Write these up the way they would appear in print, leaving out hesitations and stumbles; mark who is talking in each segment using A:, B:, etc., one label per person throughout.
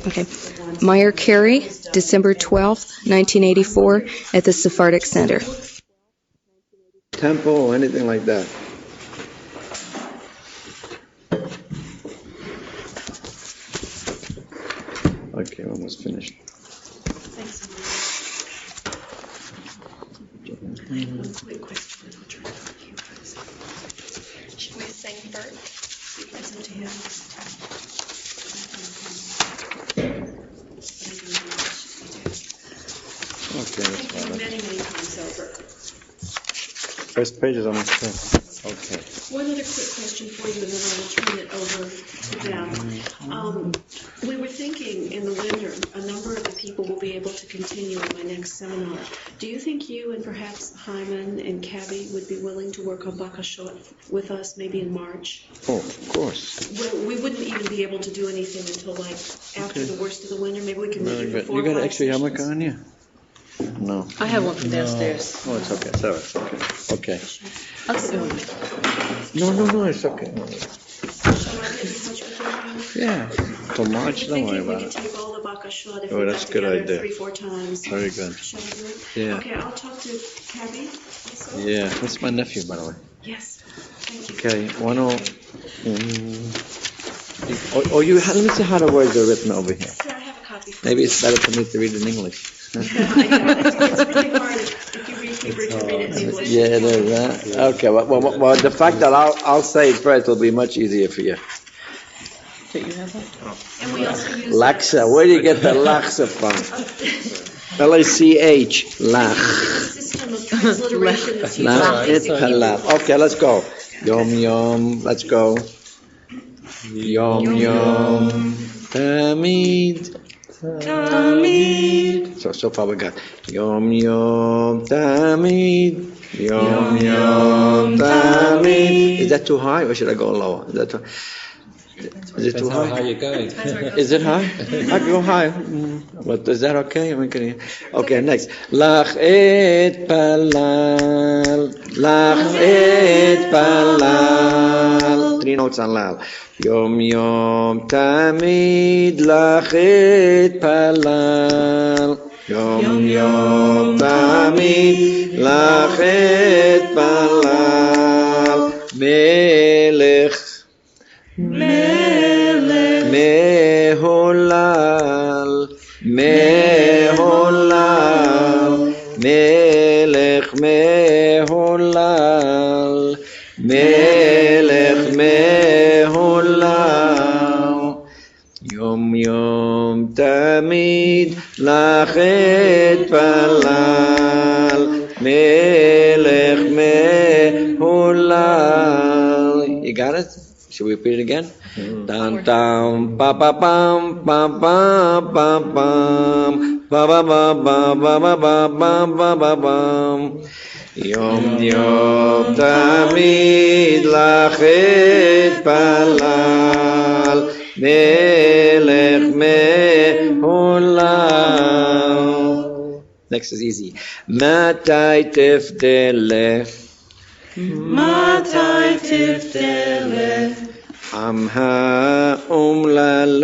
A: Okay. Meyer, Kairey, December 12th, 1984, at the Sephardic Center.
B: Tempo or anything like that. Okay, almost finished.
C: Thanks. I have one quick question. I'll turn it over to you guys. Should we sing first? It's up to him.
B: Okay, that's
C: Thank you
B: fine.
C: many times over.
B: First page is almost done. Okay.
C: One other quick question for you, and then I will turn it over to them. We were thinking in the winter, a number of the people will be able to continue in my next seminar. Do you think you and perhaps Hyman and Kairey would be willing to work on Bakashot with us maybe in March?
B: Oh, of course.
C: We wouldn't even be able to do anything until like after the worst of the winter. Maybe we can make it for 4
B: You got
C: or
B: an
C: 5
B: extra yarmulke
C: sessions.
B: on you? No.
D: I have one from downstairs.
B: Oh, it's okay. Sorry, it's okay. Okay.
D: I'll sit down.
B: No, it's okay.
C: Shall I get in touch with you, Hyman?
B: Yeah. For March, don't worry
C: Thinking we
B: about
C: could
B: it.
C: take all the Bakashot if
B: Oh,
C: we
B: that's
C: got
B: a good
C: together
B: idea.
C: 3-4 times.
B: Very good.
C: Shall we do it?
B: Yeah.
C: Okay, I'll talk to Kairey also.
B: Yeah, that's my nephew, by the way.
C: Yes, thank you.
B: Okay, let me see how the words are written over here.
C: Here, I have a copy for
B: Maybe
C: you.
B: it's better for me to read in English.
C: I know, it's really hard if you read Hebrew to read it in English.
B: Yeah, it is, huh? Okay, well, the fact that I'll say it first will be much easier for you.
D: Do you have that?
C: And we also use.
B: Laksa, where do you get the laksa from? L-A-C-H, lach.
C: System of transliteration that's used.
B: Lach it halal. Okay, let's go. Yom yom, let's go. Yom yom, tamid. Tamid. So far we got Yom Yom Tamid. Yom Yom Tamid. Is that too high or should I go lower? Is it too high?
E: How you going?
B: Is it high? I can go high. But is that okay? Okay, next. Lach et palal. Lach et palal. 3 notes on lal. Yom Yom Tamid Lach et palal. Yom Yom Tamid Lach et palal. Melech Meholal Meholal Melech Meholal Melech Meholal Yom Yom Tamid Lach et palal Melech Meholal. You got it? Should we repeat it again? Tam tam pa pa pam pam pam pam pam pa pa pa pa pa pa pa pa pa pam. Yom Yom Tamid Lach et palal Melech Meholal. Next is easy. Matai tifteleh
D: Matai tifteleh
B: Amha umlal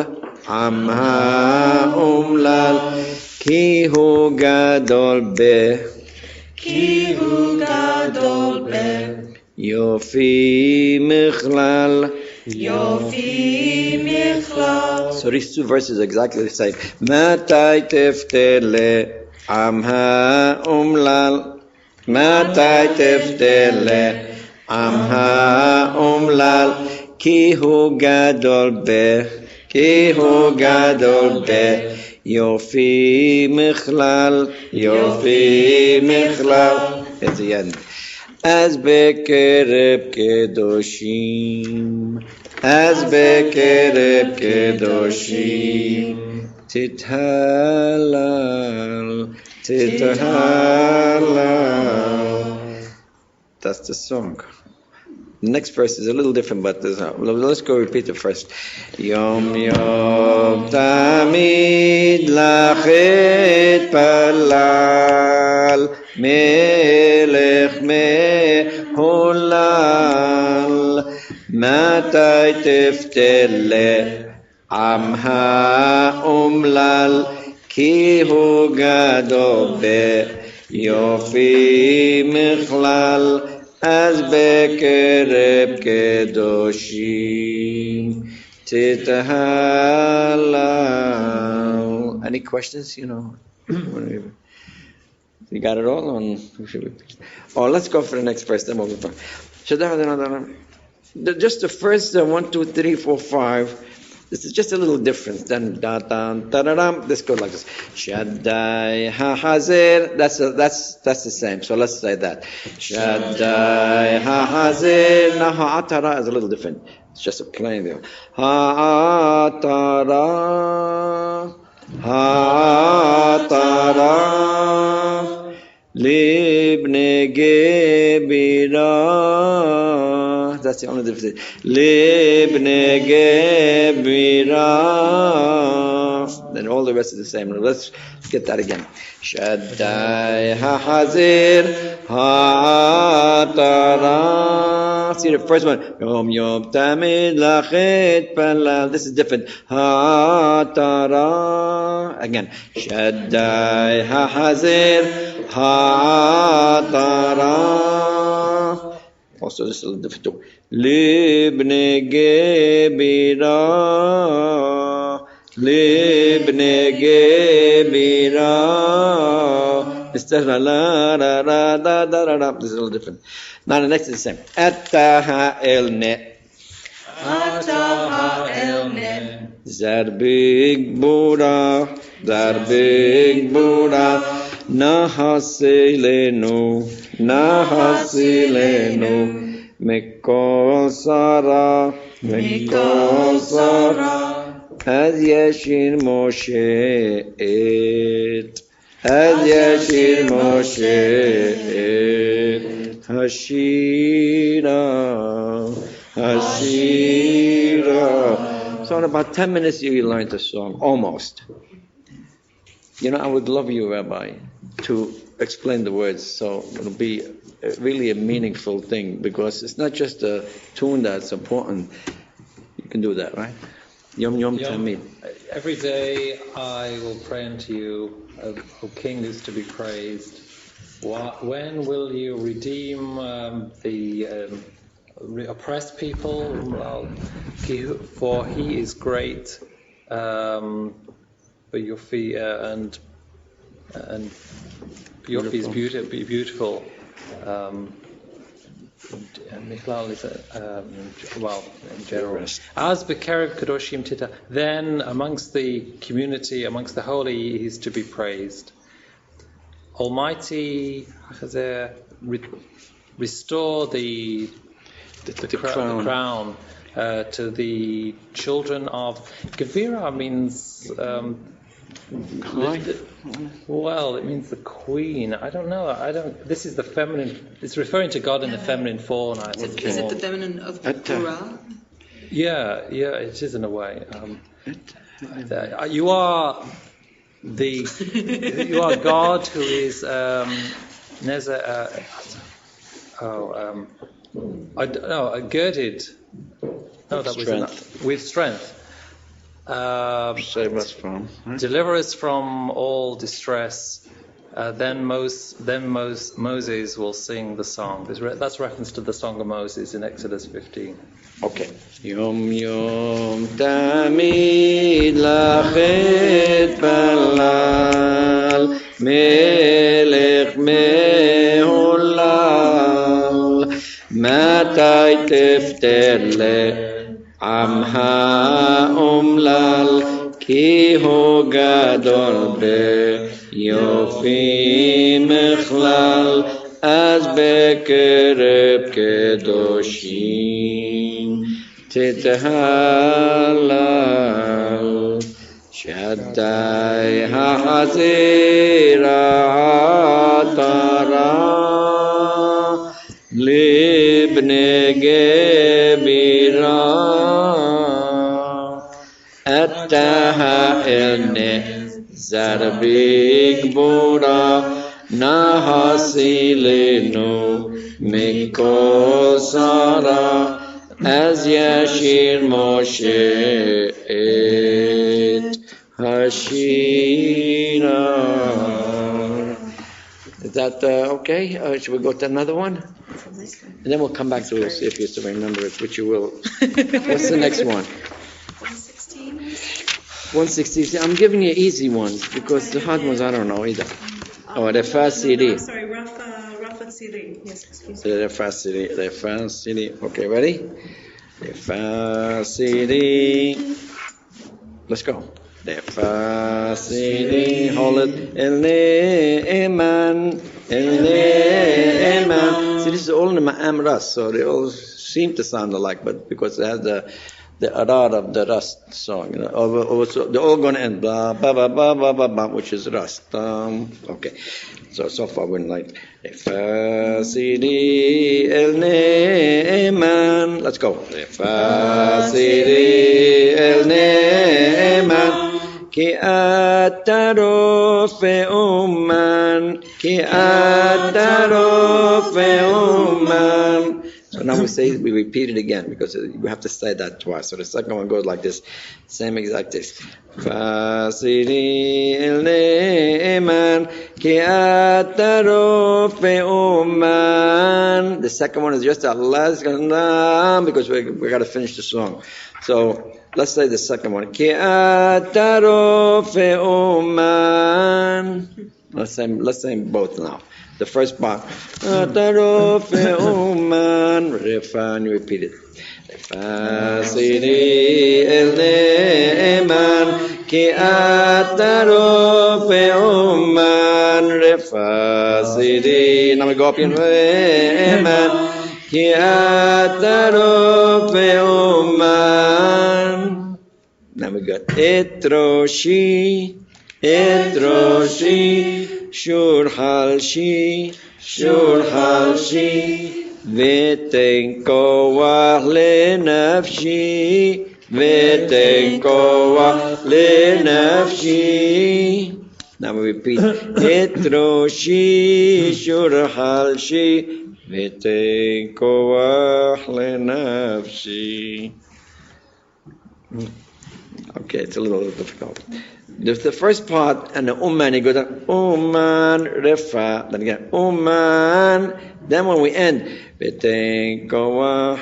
B: Amha umlal Ki hu gadol be
D: Ki hu gadol be
B: Yofi michlal
D: Yofi michlal.
B: So these 2 verses are exactly the same. Matai tifteleh Amha umlal Matai tifteleh Amha umlal Ki hu gadol be Ki hu gadol be Yofi michlal Yofi michlal. At the end. As bekereb kedoshim As bekereb kedoshim Tithalal Tithalal. That's the song. The next verse is a little different, but let's go repeat it first. Yom Yom Tamid Lach et palal Melech Meholal Matai tifteleh Amha umlal ki hu gadol yofi michlal az bekereb kedoshim tithalal. Any questions? You know, you got it all on. Oh, let's go for the next verse. Then we'll go. Just the first 1, 2, 3, 4, 5. This is just a little different. Then da da da da da. This goes like this. Shaddai ha hazir. That's the same. So let's say that. Shaddai ha hazir. Now ha atara is a little different. It's just a plain there. Ha atara. Ha atara. Libne gebira. That's the only difference. Libne gebira. Then all the rest is the same. Let's get that again. Shaddai ha-hazir ha-tara. See the first one. Yom yom tamid lachet palal. This is different. Ha-tara. Again. Shaddai ha-hazir ha-tara. Also, this is a little different too. Libne gebira. Libne gebira. Instead of la da da da da da. This is a little different. Now the next is the same. Attaha elne.
D: Attaha elne.
B: Zarbig Buddha. Zarbig Buddha. Nahasilenu. Nahasilenu. Mikol Sara. Mikol Sara. Az Yashir Moshe et. Az Yashir Moshe et. Hashira. Hashira. So in about 10 minutes you learn the song, almost. You know, I would love you, Rabbi, to explain the words, so it'll be really a meaningful thing, because it's not just a tune that's important. You can do that, right? Yom Yom Tamid.
E: Every day I will pray unto you, O King who's to be praised. When will you redeem the oppressed people? For he is great, but your feet and your feet is beautiful. Michlal is in general. As Bekerev Kadoshim Tita, then amongst the community, amongst the holy, he is to be praised. Almighty restore the crown to the children of Gevira means it means the queen. I don't know. This is the feminine. It's referring to God in the feminine form.
D: Is it the feminine of the plural?
E: Yeah, it is in a way. You are God who is girded. No, that was with strength.
B: Save us from.
E: Deliver us from all distress. Then Moses will sing the song. That's reference to the Song of Moses in Exodus 15.
B: Okay. Yom Yom Tamid Lachet Balal Melech Mehulal Matai Tefter Le Amha Umlal Ki Hu Gadol Be Yofi Mechlal Az Bekereb Kedoshim Tithalal Shaddai HaHazira Atara Libne Gebira Attaha Elne Zarbig Bura Nahasilenu Mikol Sara אז ישיר משה את השירה. Is that okay? Should we go to another one? And then we'll come back to it, see if you still remember it, which you will. What's the next one?
C: 116?
B: 160. I'm giving you easy ones because the hard ones I don't know either. Oh, the first CD.
C: I'm sorry, Rafa Tziri. Yes, excuse me.
B: The first CD. The first CD. Okay, ready? The first CD. Let's go. The first CD. Hold it. El Ne'eman. El Ne'eman. See, this is all in the Ma'am Ras, so they all seem to sound alike, but because it has the arad of the Rust song, you know, so they're all going to end blah ba ba ba ba ba ba, which is Rust. Okay, so far we're like Fasidi el Ne'eman. Let's go. Fasidi el Ne'eman. Ki ataro fe'uman. Ki ataro fe'uman. So now we repeat it again because we have to say that twice. So the second one goes like this, same exact this. Fasiri el ne'eman ki ataro fe'uman. The second one is just that last because we got to finish the song. So let's say the second one. Ki ataro fe'uman. Let's say both now. The first part. Ataro fe'uman. Refan, you repeat it. Fasiri el ne'eman ki ataro fe'uman. Refasiri. Now we go up in ne'eman ki ataro fe'uman. Now we got etroshi. Etroshi. Shur halshi, v'ten koach lenafshi, v'ten koach lenafshi. Now we repeat. Etroshi, shur halshi, v'ten koach lenafshi. Okay, it's a little difficult. The first part and the umman, you go down umman refa, then again umman. Then when we end, betenkowa,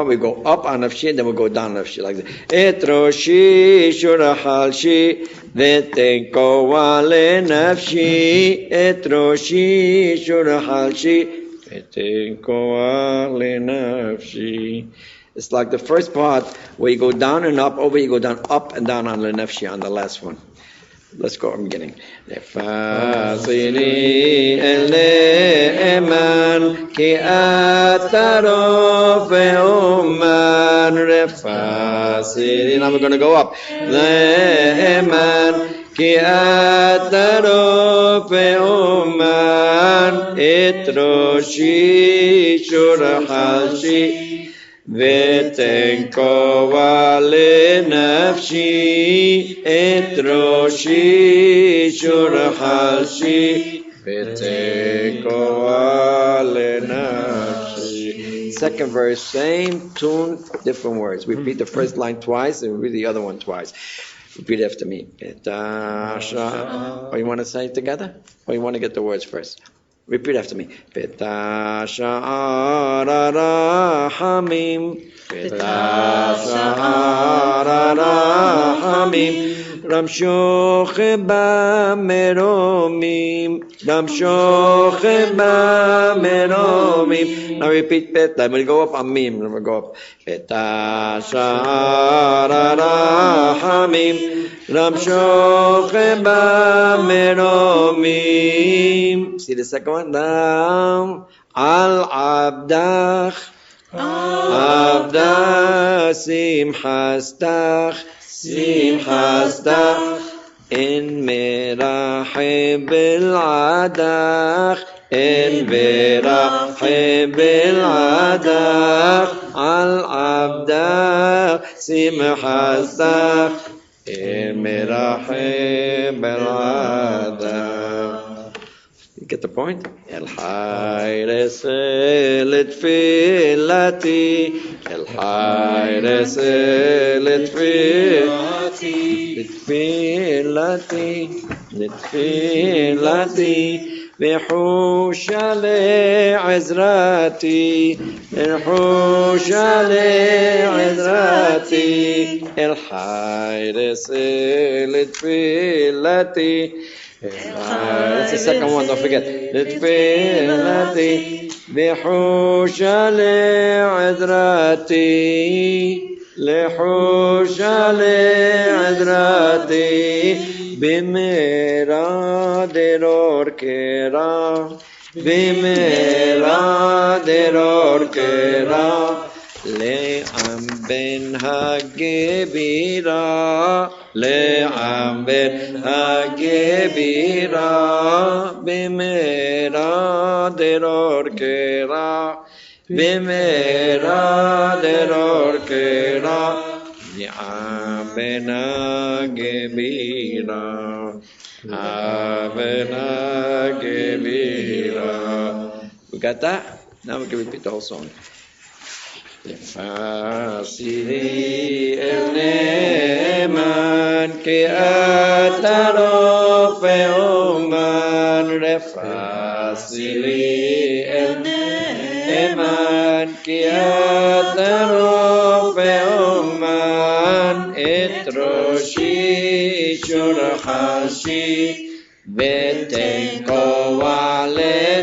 B: we go up on nafshi, then we go down nafshi like this. Etroshi shurahalshi, betenkowa le nafshi, etroshi shurahalshi, betenkowa le nafshi. It's like the first part where you go down and up, over you go down, up and down on the nafshi on the last one. Let's go from the beginning. Fasili el ne'eman ki ataro fe'uman refasili. Now we're going to go up. Ne'eman ki ataro fe'uman etroshi shurahalshi v'ten kowa lenafshi etroshi shurahalshi v'ten kowa lenafshi. Second verse, same tune, different words. We repeat the first line twice and repeat the other one twice. Repeat after me. Or you want to say it together? Or you want to get the words first? Repeat after me. Peta sha'ara rahamim. Peta sha'ara rahamim. Ramshoch ba'meromim. Ramshoch ba'meromim. Now repeat peta. We'll go up on mim. We'll go up. Peta sha'ara rahamim. Ramshoch ba'meromim. See the second one? Down. Al abdach. Abdach. Simhastach. Simhastach. In merahib al-adach. In merahib al-adach. Al abdach. Simhastach. In merahib al-adach. You get the point? El Hayres Litfilati, El Hayres Litfilati, بحوش لعزراتي الحوش لعزراتي الحارس لتفيلتي. That's the second one, don't forget. لتفيلتي بحوش لعزراتي لحوش لعزراتي بميرا درور كرا بميرا درور كرا لعم بن هجبيرا لعم بن هجبيرا بميرا درور كرا بميرا درور كرا لعم بن هجبيرا Avena Gebira. We got that? Now we can repeat the whole song. Lefasili el neman ki ataro feoman. Lefasili el neman ki ataro feoman. Etroshi shurhashi ותקוע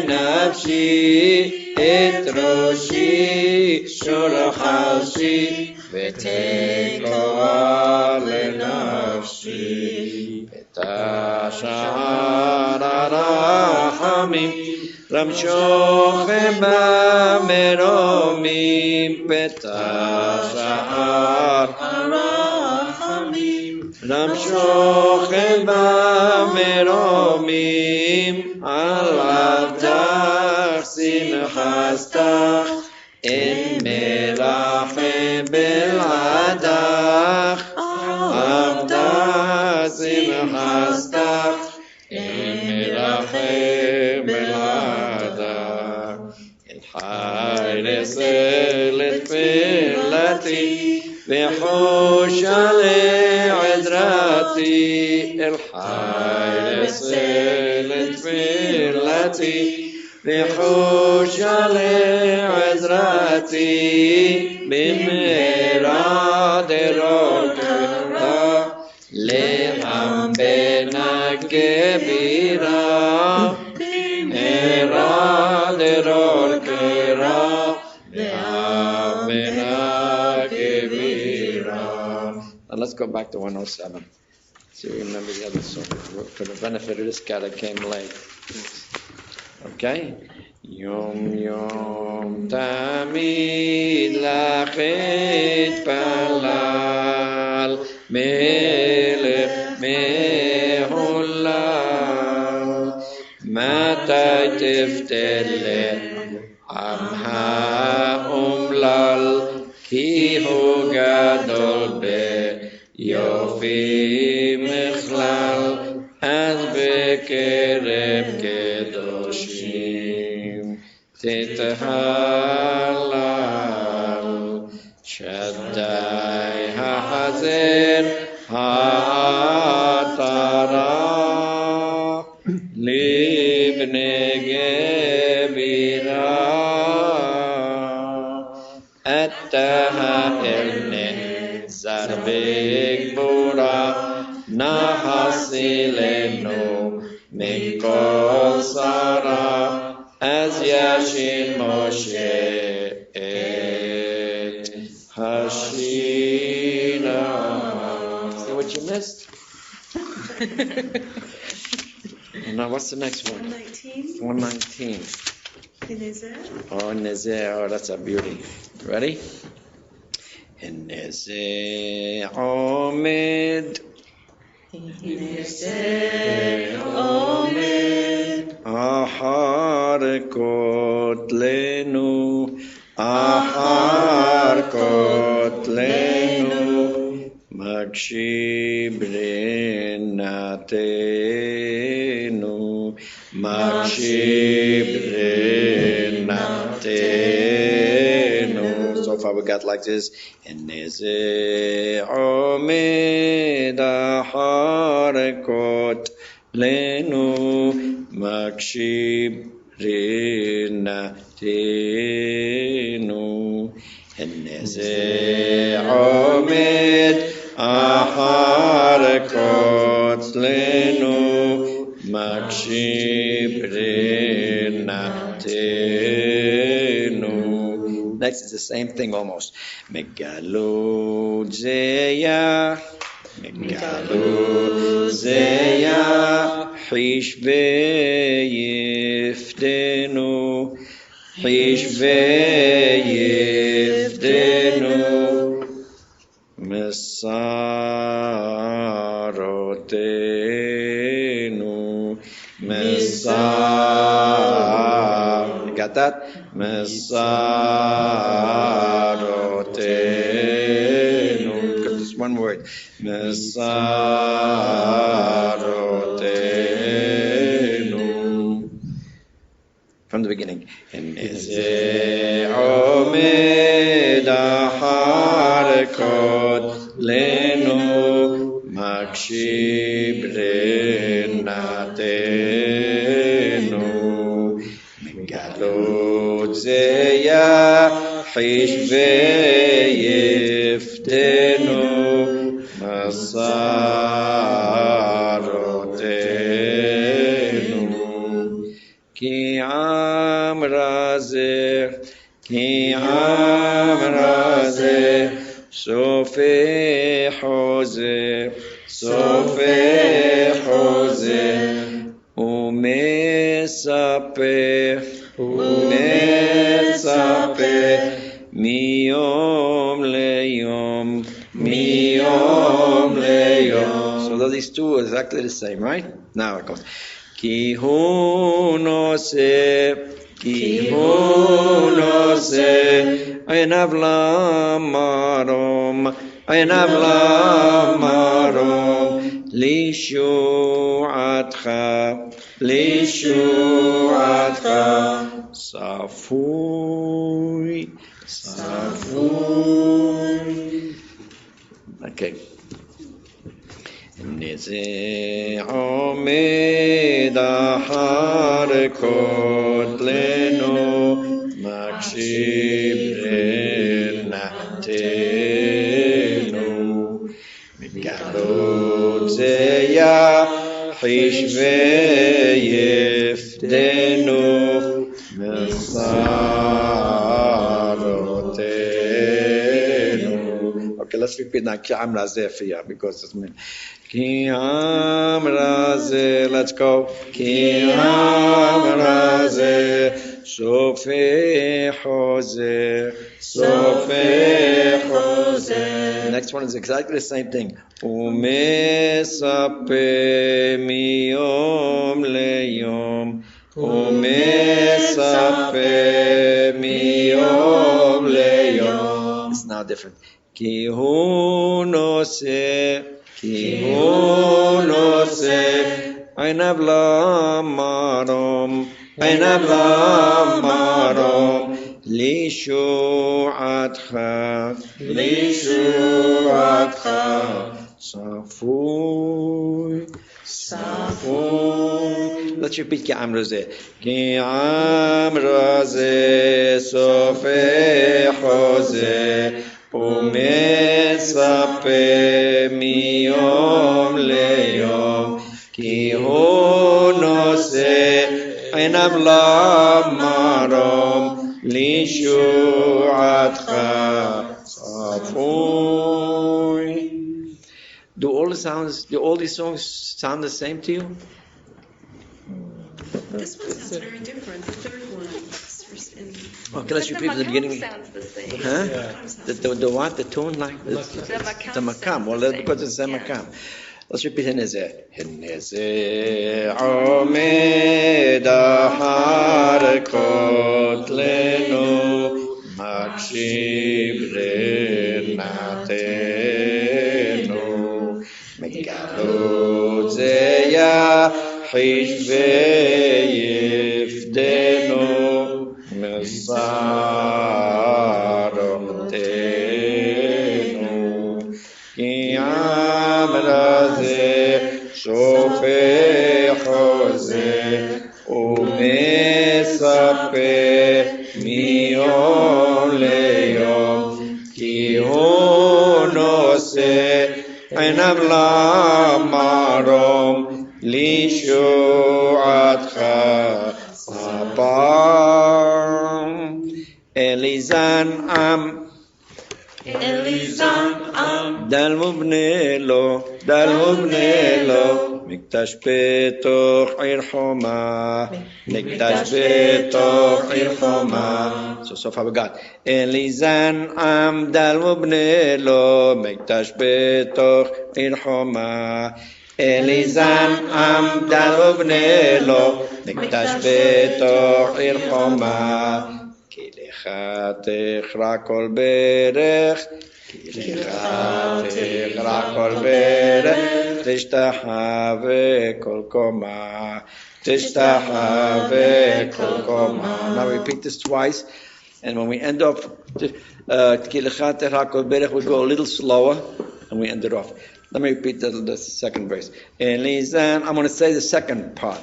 B: לנפשי את ראשי שורחשי ותקוע לנפשי את השער הרחמים רמשוכם במרומים את השער הרחמים רמשוכם במרומים עליו דך שמחסתך אין מלאכם בלעדך עבדה שמחסתך אין מלאכם בלעדך אל חיירס לתפילתי וחושה לעזרתי אל חיירס לתפילתי וחושה לעזרתי במהרה דרוקה לעם בן הגבירה במהרה דרוקה לעם בן הגבירה. Now let's go back to 107. See, remember the other song for the benefit of this guy that came late. Okay? Yom Yom Tamid Lachet Palal Melech Mehulal Matai Tifteleh Amha Umlal Ki Hu Gadol Yofi Mechlal Az Bekereb Kedoshim Tithalal Shaddai HaHazer HaAtara Libne Gebira Attaha Elne Zarbek Bura Nahasilenu Mikol Sara Az Yashin Moshe Et Hashina. See what you missed? Now what's the next one? 119. Oh, Nezeh. Oh, that's a beauty. Ready? Nezeh Omed Ahar Kotlenu Ahar Kotlenu Makshib Rinatenu Makshib Rinatenu. So far we got like this. Neze Omed Aharekot Lenu Makshib Rinatenu. Neze Omed Aharekot Lenu Makshib Rinatenu. Next is the same thing almost. Megaluzeya, Megaluzeya, Hishve Yiftenu, Hishve Yiftenu, Mesarotenu, Mesar. Got that? Mesarotenu. Because it's one word. Mesarotenu. From the beginning. Neze Omed Aharekot Lenu Makshib Rinatenu. Megalodzeya Hishve Yiftenu Masarotenu. Ki amrazer, ki amrazer, sofe hozer, sofe hozer, umesaper, umesaper, miyom leyom, miyom leyom. So these two are exactly the same, right? Now it goes. Ki hu nose, ki hu nose, einav lamarom, einav lamarom, lishuatcha, lishuatcha, safui, safui. Okay. Neze Omed Aharekot Lenu Makshib Rinatenu. Megalodzeya Hishve Yiftenu Mesarotenu. Okay, let's repeat now. Ki amrazeh for you because it's meant. Ki amrazeh, let's go. Ki amrazeh, sofe hozer, sofe hozer. Next one is exactly the same thing. Umesape miyom leyom, umesape miyom leyom. It's now different. Ki hu nose, ki hu nose, einav lamarom, einav lamarom, lishuatcha, lishuatcha, safui, safui. Let's repeat ki amrazeh. Ki amrazeh, sofe hozer, umesape miyom leyom, ki hu nose, einav lamarom, lishuatcha, safui. Do all these songs sound the same to you?
C: This one sounds very different. The third one.
B: Okay, let's repeat at the beginning.
F: Sounds the same.
B: Huh? The what? The tone like this?
F: The makam.
B: The makam. Well, because it's the makam. Let's repeat Hineze. Hineze Omed Aharekot Lenu Makshib Rinatenu. Megalodzeya Hishve מיום ליום, כי הוא נושא עיניו למרום, לישועתך הפעם. אליזן עם, דל ובני לו, מקדש בתוך עיר חומה, מקדש בתוך עיר חומה. So far we got. אליזן עם דל ובני לו, מקדש בתוך עיר חומה. אליזן עם דל ובני לו, מקדש בתוך עיר חומה. כי לך תכרע כל ברך, כי לך תכרע כל ברך, תשתחווה כל קומה, תשתחווה כל קומה. Now repeat this twice, and when we end off, כי לך תכרע כל ברך, we go a little slower, and we end it off. Let me repeat the second verse. Elizan, I'm going to say the second part.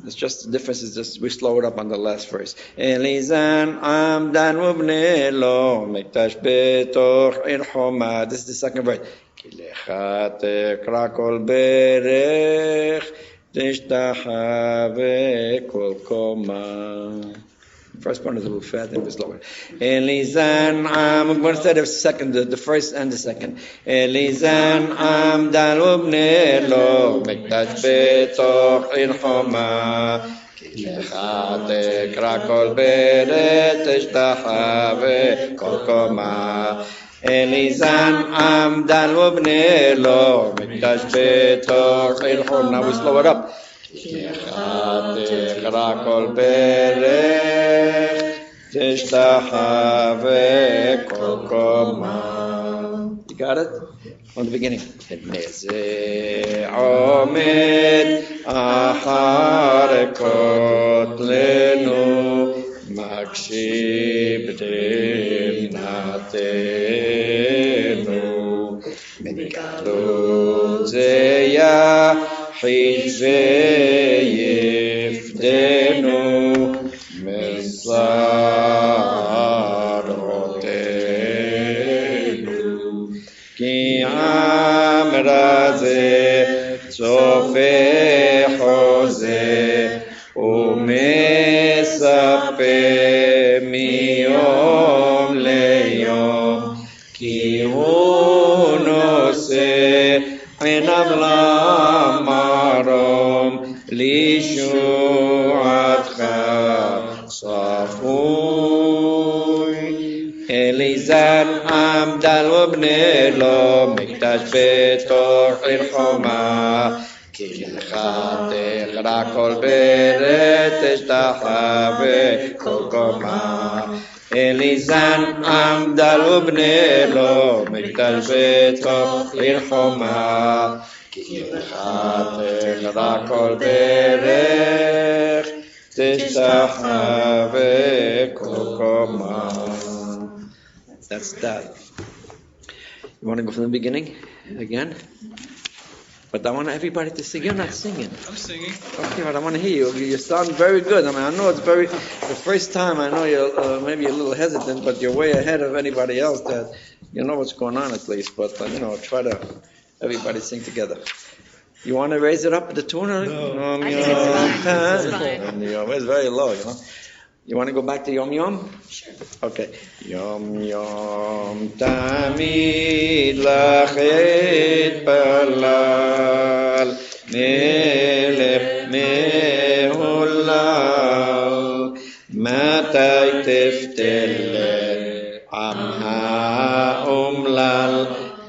B: It's just the difference is just we slow it up on the last verse. Elizan amdan ubne lo mikdash betoch ir choma. This is the second verse. Ki lecha tekra kol berech tishtachave kol koma. First part is a little fast, then we slow it. Elizan I'm going to say the second, the first and the second. Elizan amdan ubne lo mikdash betoch ir choma. Ki lecha tekra kol beret tishtachave kol koma. Elizan amdan ubne lo mikdash betoch ir choma. Now we slow it up. תקרא כל ברך, תשתחווה כל קומה. You got it? From the beginning. זה עומד אחר כותלנו, מקשיב דמנתנו. מגלות זה יחיד ויפדנו משרותנו. כי עם רזה צופה חוזה ומצפה מיום ליום, כי הוא נושא עיניו למרום, לישועתך צפוי. אליזן עמדל ובני לו, מקדש בתוך עיר חומה. כי לך תכרע כל בeret, תשתחווה כל קומה. אליזן עמדל ובני לו, מקדש בתוך עיר חומה. כי לך תכרע כל ברך, תשתחווה כל קומה. That's that. You want to go from the beginning again? But I want everybody to sing. You're not singing.
F: I'm singing.
B: Okay, but I want to hear you. You sound very good. I mean, I know it's the first time. I know you're maybe a little hesitant, but you're way ahead of anybody else. That you know what's going on at least. But try to everybody sing together. You want to raise it up the tune?
F: No.
D: I think it's fine.
B: It's very low, you know. You want to go back to Yom Yom?
C: Sure.
B: Okay. Yom Yom Tamid Lachet Balal Melech Mehulal Matai Teftele Am HaOmlal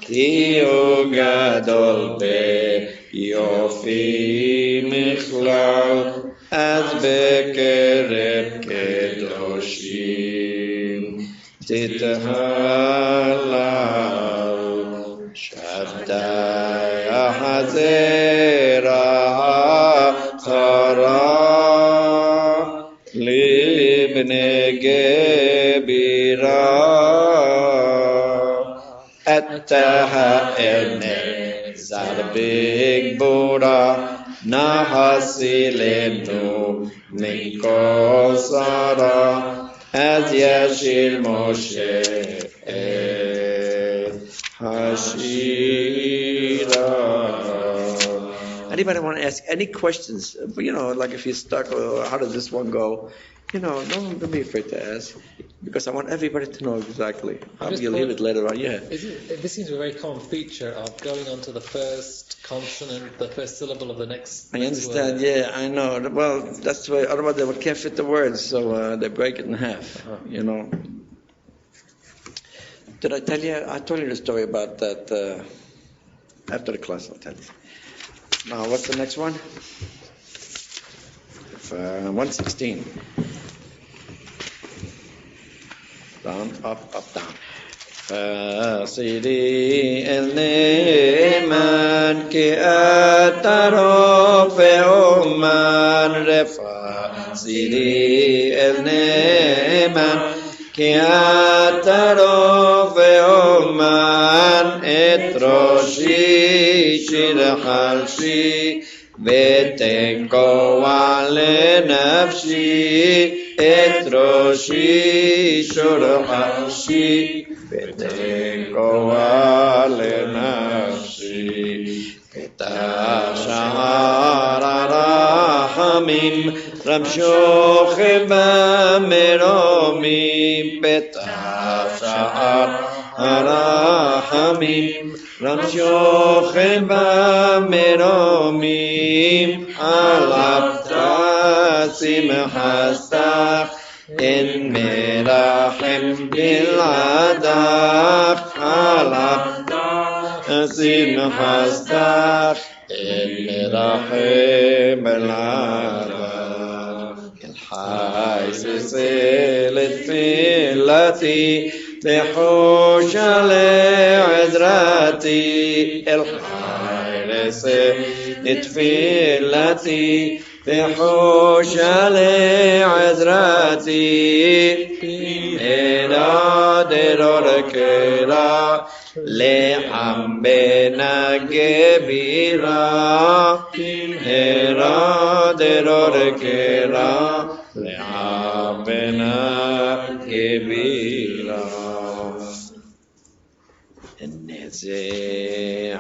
B: Ki Hu Gadol Beyofi Michlal אז בקרב קדושים תתהלל שבתאי החזרה חרה לבני גבירה אתה האמת זר בגבורה נהסילנו מכל שרה אז ישיר משה את השירה. Anybody want to ask any questions? Like if you're stuck, or how does this one go? Don't be afraid to ask, because I want everybody to know exactly. You'll hear it later on. Yeah.
E: This seems a very common feature of going on to the first consonant, the first syllable of the next.
B: I understand.
E: Word.
B: Yeah, I know. Well, that's why. Otherwise, they can't fit the words, so they break it in half. Did I tell you? I told you the story about that after the class. I'll tell you. Now, what's the next one? 116. Down, up, down. فاصلي النيمان كأتروف عمان رفاصلي النيمان كأتروف عمان اتروشي شرحشي ותנקו על נפשי את ראשי שורחשי ותנקו על נפשי פתח שער הרחמים רמשוך במרומים פתח שער הרחמים רמשוך במרומים עליו תשים חסך אין מרחם בלעדיו עליו תשים חסך אין מרחם בלעדיו אל חי ששא לתפילתי בחוש לעזרתי אל חי לשא לתפילתי בחוש לעזרתי אלא דרור קרא לעם בנגה בירה אלא דרור קרא לעם בנגה בירה זה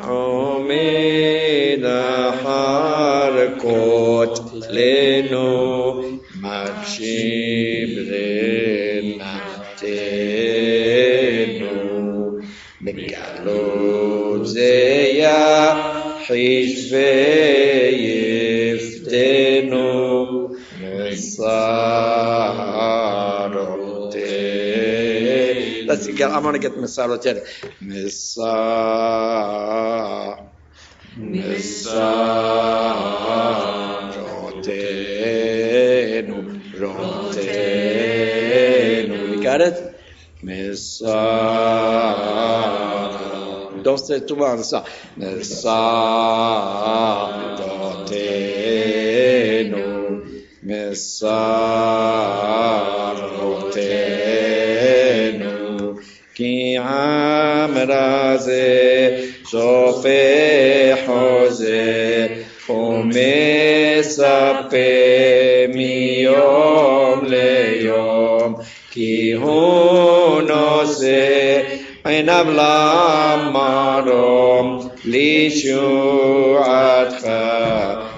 B: עומד החרקות לנו מקשיב לנתנו בגלות זה יחיש ויפתנו מסערותנו. Let's get. I'm going to get Mesarotenu. Rotenu. You got it? Don't say it too long. Mesarotenu. Mesarotenu. כי עם רזה שופך זה ומצפה מיום ליום כי הוא נושא עיניו למרום לישועתך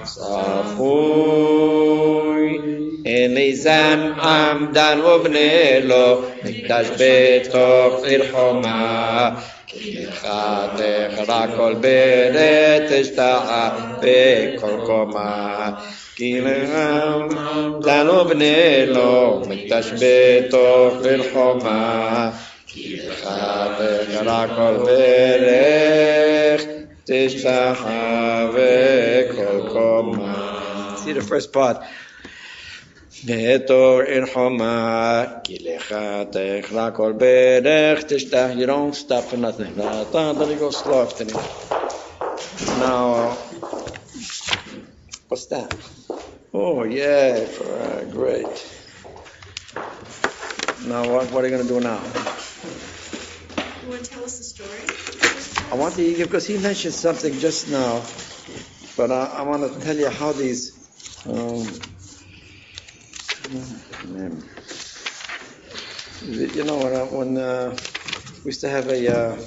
B: צפוי אליזן עמדן ובני לו מקדש בתוך עיר חומה כי לך תחרה כל בית אשתחה בכל קומה כי לך עמדן ובני לו מקדש בתוך עיר חומה כי לך תחרה כל בית אשתחה בכל קומה. See the first part. בתור עיר חומה, כי לך תחרה כל ברך תשתח. You don't stop for nothing. Then you go slow after me. Now, what's that? Oh, yeah, great. Now, what are you going to do now?
C: You want to tell us the story?
B: I want to, because he mentioned something just now, but I want to tell you how these... You know, when we used to have a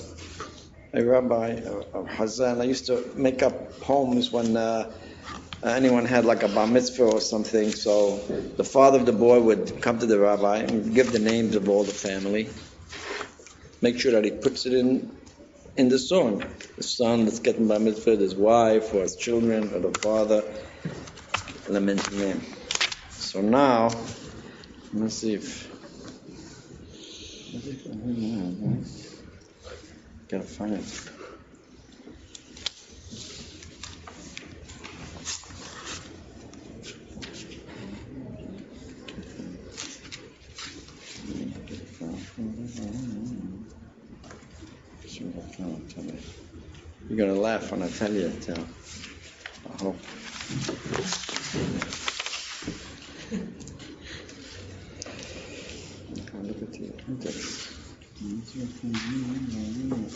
B: rabbi, a Hazan, I used to make up poems when anyone had like a bar mitzvah or something. So the father of the boy would come to the rabbi and give the names of all the family. Make sure that he puts it in the song. The son that's getting bar mitzvah, his wife, or his children, or the father. And I mention name. So now, let's see if. Gotta find it. You're gonna laugh when I tell you it, I hope.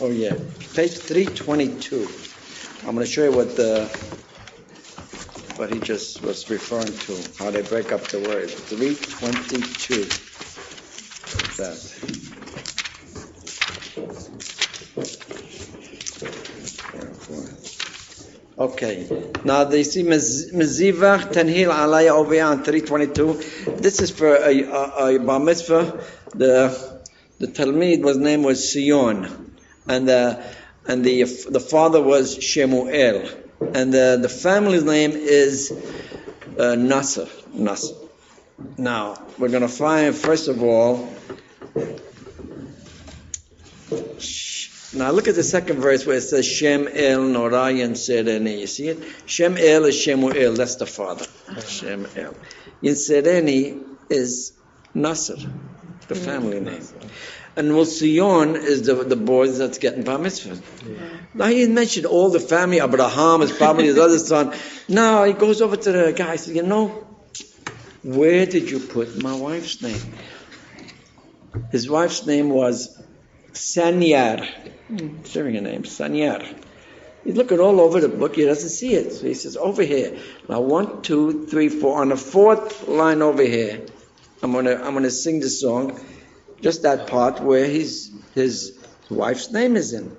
B: Oh yeah, page 322. I'm going to show you what he just was referring to, how they break up the word. 322. What's that? Okay. Now they see Mezivach Tanhil Alaya over here on 322. This is for a bar mitzvah. The Talmid name was Sion, and the father was Shemuel, and the family's name is Nasser. Now we're going to find first of all. Now look at the second verse where it says Shem El Norayan Sereni. You see it? Shem El is Shemuel. That's the father. Shem El. Yin Sereni is Nasser, the family name. And Sion is the boy that's getting bar mitzvah. Now he mentioned all the family. Abraham is probably his other son. Now he goes over to the guy and says, where did you put my wife's name? His wife's name was Sanyar. Syrian name, Sanyar. He's looking all over the book. He doesn't see it. So he says, over here. Now 1, 2, 3, 4. On the fourth line over here, I'm gonna sing the song. Just that part where his wife's name is in.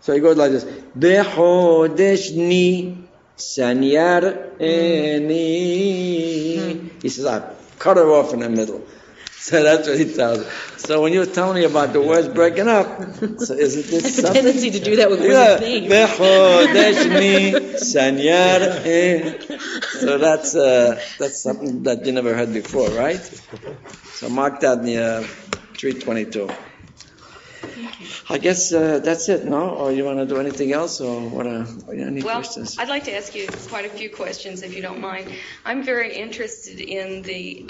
B: So he goes like this. Behodeshni Sanyar Eni. He says, I cut her off in the middle. So that's what he tells her. So when you were telling me about the words breaking up, so isn't this something?
D: A tendency to do that with words name.
B: Behodeshni Sanyar Eni. So that's something that you never heard before, right? So mark that in the 322. I guess that's it, no? Or you want to do anything else? Or what? Any questions?
F: I'd like to ask you quite a few questions, if you don't mind. I'm very interested in the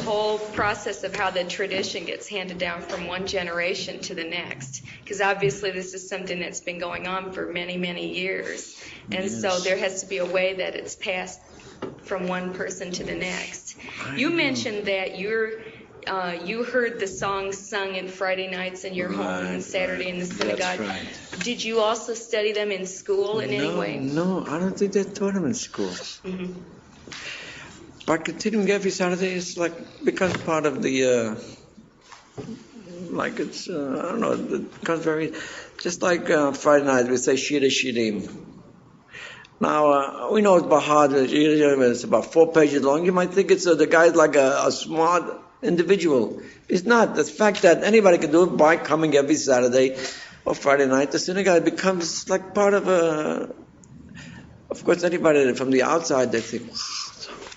F: whole process of how the tradition gets handed down from one generation to the next, because obviously this is something that's been going on for many, many years, and so there has to be a way that it's passed from one person to the next. You mentioned that you heard the songs sung in Friday nights in your home and Saturday in the synagogue.
B: That's right.
F: Did you also study them in school in any way?
B: No, I don't think they taught them in school.
F: Mm-hmm.
B: But continuing every Saturday is becomes part of the, it's, I don't know, it becomes very, just like Friday night, we say Shira Shirim. Now, we know it's Bahad, it's about 4 pages long. You might think it's the guy's like a smart individual. It's not. The fact that anybody can do it by coming every Saturday or Friday night, the synagogue becomes like part of of course, anybody from the outside, they think, wow,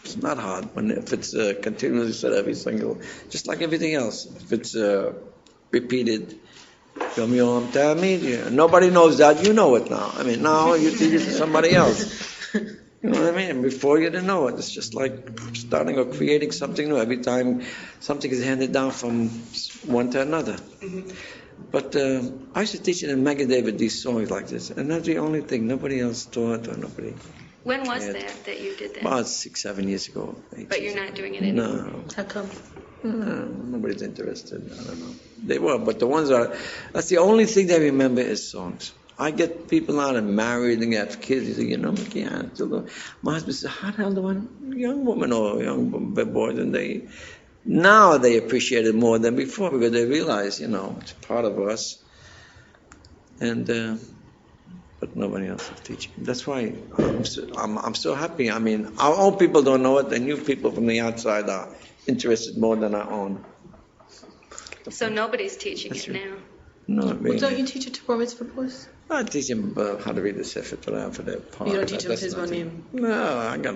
B: it's not hard if it's continuously said every single, just like everything else. If it's repeated, Yom Yom Tamid, nobody knows that. You know it now. I mean, now you teach it to somebody else. You know what I mean? And before you didn't know it. It's just like starting or creating something new. Every time something is handed down from one to another. Mm-hmm. But I used to teach it in Megan David these songs like this. And that's the only thing. Nobody else taught or nobody.
F: When was that you did that?
B: About 6-7 years ago.
F: But you're not doing it anymore?
B: No.
D: How come?
B: Nobody's interested. I don't know. They were, but the ones that's the only thing they remember is songs. I get people out and married and have kids. They say, my husband says, how the hell do one young woman or young boys, and they Now they appreciate it more than before because they realize, it's part of us. And but nobody else is teaching. That's why I'm so happy. I mean, our own people don't know it. The new people from the outside are interested more than our own.
F: So nobody's teaching
B: That's
F: it
B: right.
F: now.
B: No,
D: Well, don't you teach it to bar mitzvah boys?
B: I teach them how to read the Sefer Torah for their part.
D: You don't teach them
B: That's
D: pizmonim?
B: nothing. No, I got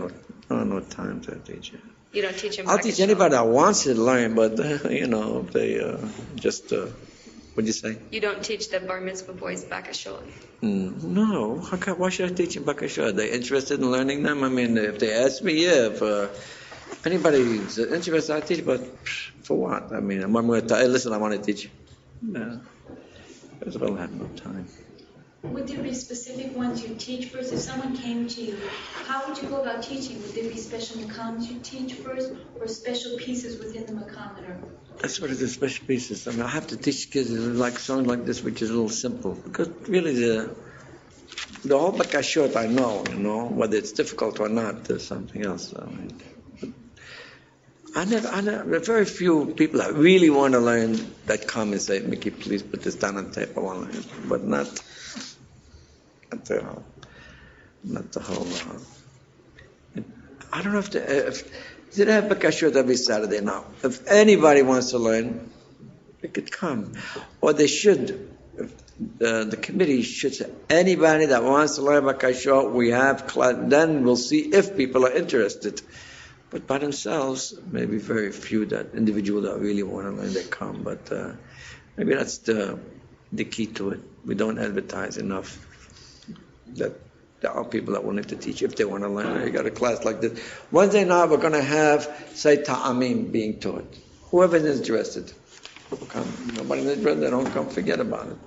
B: no time to teach it.
F: You don't teach them.
B: I'll teach anybody that wants to learn, but if they just what'd you say?
F: You don't teach the bar mitzvah boys bakashot.
B: No, why should I teach them bakashot? Are they interested in learning them? I mean, if they ask me, yeah. If anybody's interested, I teach. But for what? I mean, I'm going to tell. Hey, listen, I want to teach you. No, because I don't have no time.
G: Would there be specific ones you teach first? If someone came to you, how would you go about teaching? Would there be special makams you teach first, or special pieces within the makam that are?
B: That's what it is, special pieces. I mean, I have to teach kids like songs like this, which is a little simple. Because really, the whole bakashot I know, whether it's difficult or not, there's something else. I never, very few people that really want to learn that come and say, Mickey, please put this down on tape, I want to learn. But not the whole. I don't know if they have bakashot every Saturday now. If anybody wants to learn, they could come, or they should. The committee should say anybody that wants to learn bakashot, we have class. Then we'll see if people are interested. But by themselves, maybe very few that individual that really want to learn, they come. But maybe that's the key to it. We don't advertise enough that there are people that want to teach if they want to learn. You got a class like this. Wednesday night we're going to have, say, ta'amim being taught. Whoever's interested, come. Nobody's interested, they don't come, forget about it.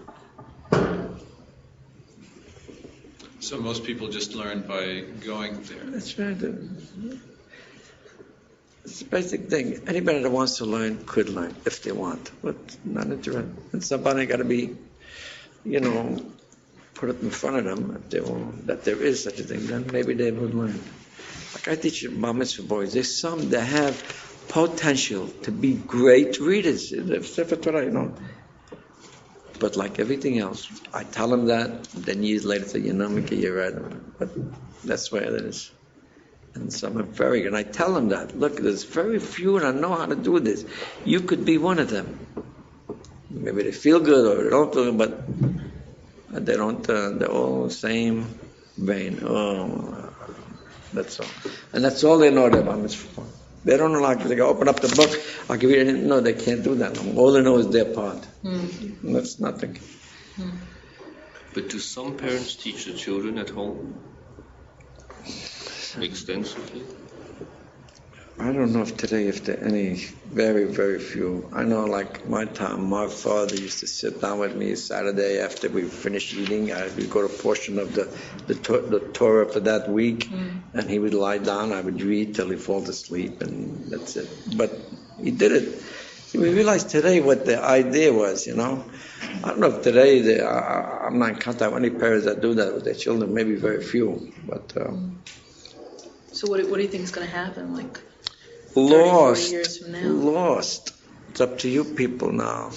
H: So most people just learn by going there.
B: That's right. It's the basic thing. Anybody that wants to learn could learn if they want, but not interested. And somebody got to be, put it in front of them if they want, that there is such a thing. Then maybe they would learn. Like I teach bar mitzvah boys. There's some that have potential to be great readers. Sefer Torah, But like everything else, I tell them that. Then years later, say, Mickey, you're right. But that's the way it is. And some are very good. And I tell them that. Look, there's very few that know how to do this. You could be one of them. Maybe they feel good or they don't feel good, but they don't. They're all the same vein. Oh, that's all. And that's all they know about mitzvah. They don't know, like, they go open up the book, I'll give you anything. No, they can't do that. All they know is their part. And that's nothing.
I: But do some parents teach the children at home extensively?
B: I don't know if today, if there are any, very, very few. I know, like my time, my father used to sit down with me Saturday after we finished eating. We'd go to a portion of the Torah for that week, and he would lie down. I would read till he falls asleep, and that's it. But he did it. We realized today what the idea was, I don't know if today, I'm not in contact with any parents that do that with their children, maybe very few. But
D: So what do you think is going to happen? Like
B: 40
D: years from now?
B: Lost. It's up to you people now.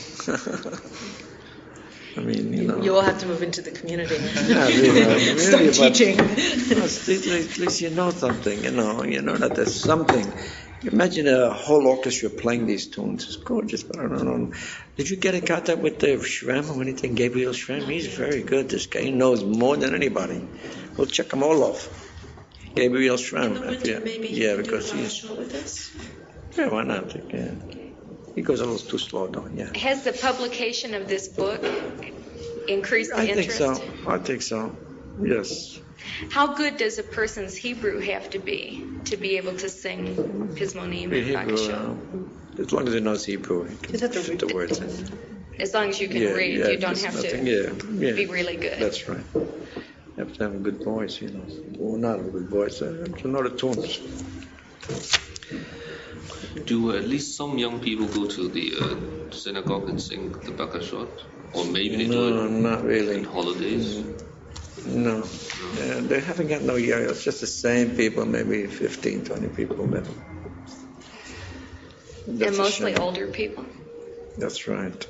B: I mean,
D: You all have to move into the community.
B: Yeah, really,
D: Start teaching.
B: At least you know something, you know that there's something. Imagine a whole orchestra playing these tunes. It's gorgeous, but I don't know. Did you get in contact with the Shrem or anything, Gabriel Shrem? He's very good. This guy, he knows more than anybody. We'll check them all off. Gabriel Shrem.
C: In the winter, maybe he
B: Yeah,
C: can do
B: because
C: a
B: he's...
C: show with us.
B: Yeah, why not? Yeah. He goes a little too slow, though, yeah.
F: Has the publication of this book increased the
B: I think
F: interest?
B: so. Yes.
F: How good does a person's Hebrew have to be able to sing pizmonim and bakashot?
B: As long as he knows Hebrew, he can fit the words in.
F: As long as you can read, you don't have to be really good.
B: That's right. You have to have a good voice, Or not a good voice, you have to know the tunes.
I: Do at least some young people go to the synagogue and sing the bakashot? Or maybe they do
B: No,
I: it
B: not really.
I: on holidays?
B: No. They haven't got no year. It's just the same people, maybe 15, 20 people.
F: And mostly older people.
J: That's right.